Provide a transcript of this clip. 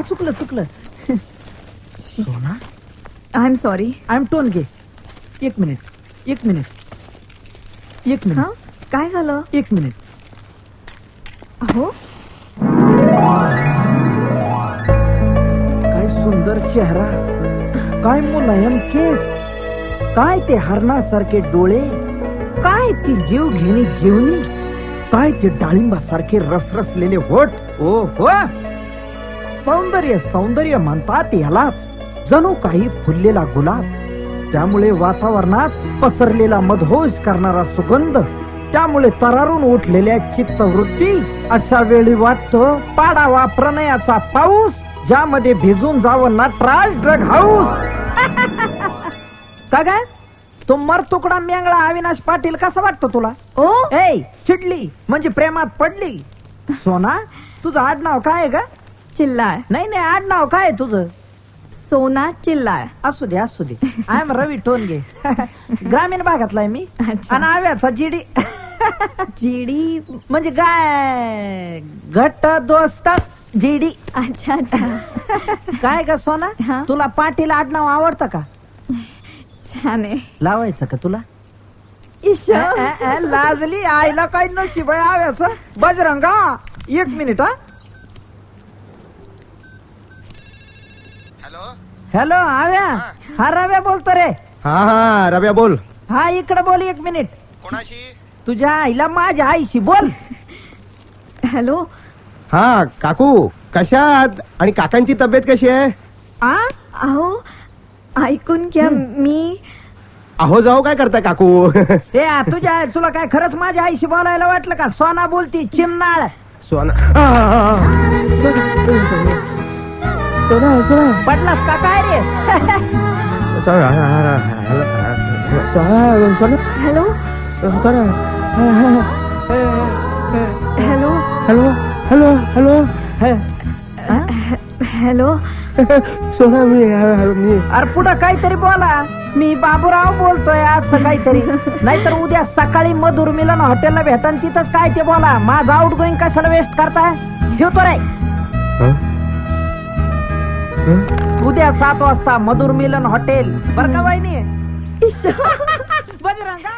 चुकलं चुकलं. Sona, I am sorry. I am टोन घे. एक मिनिट. हा काय झालं? 1 मिनिट. अहो काय सुंदर चेहरा, काय मुलायम केस, काय ते हरणासारखे डोळे, काय ती जीव घेणी जीवनी, काय ते डाळिंबासारखे रसरसलेले होठ. ओ हो, सौंदर्य सौंदर्य म्हणतात यालाच. जणू काही फुललेला गुलाब, त्यामुळे वातावरणात पसरलेला मधोश करणारा सुगंध, त्यामुळे तरारून उठलेल्या चित्तवृत्ती. अशा वेळी वाटतं पाडावा प्रणयाचा पाऊस, ज्यामध्ये भिजून जावं नटराज ड्रग हाऊस. का काय तो मर तुकडा मेंगळा अविनाश पाटील कसा वाटतो तुला? ओ ए चिडली म्हणजे प्रेमात पडली. सोना, तुझं आडनाव काय आहे का? चिल्लाळ. नाही नाही, आडनाव काय आहे तुझं? सोना चिल्लाळ. असू दे असू दे. आय एम रवी टोनगे. ग्रामीण भागातलाय मी. अच्छा. आणि आव्याचा जीडी. जीडी म्हणजे काय घट्ट दोस्त जीडी. अच्छा अच्छा. काय का सोना, हा? तुला पाटील आडनाव आवडतं का? छान आहे. लावायचं का तुला? इश लाजली आईला काही नशीब आहे आव्याचं. बजरंगा 1 मिनिट. हा हॅलो आव्या. हा रव्या बोलतो रे. हा रव्या बोल. हा इकडे बोल 1 मिनिट. कोणाशी? तुझ्या आईला माझ्या आईशी बोल. हॅलो. हा काकू कशात? आणि काकांची तब्येत कशी आहे? आ अहो ऐकून घ्या. मी अहो जाऊ काय करताय काकू? ते तुला काय खरंच माझ्या आईशी बोलायला वाटलं का? सोना बोलती चिमनाळ. सोना. पडलास का काय रे? Hello hello hello hello hello. Sona मी अरे पुढं काहीतरी बोला. मी बाबूराव बोलतोय असं काहीतरी. नाहीतर उद्या सकाळी मधुर मिलन हॉटेलला भेटा, तिथंच काय ते बोला. माझं आउट गोईंग कशाला वेस्ट करताय? ठेवतो रे. उद्या 7 वाजता मधुर मिलन हॉटेल. बरं का वहिनी? इश बजरंगा.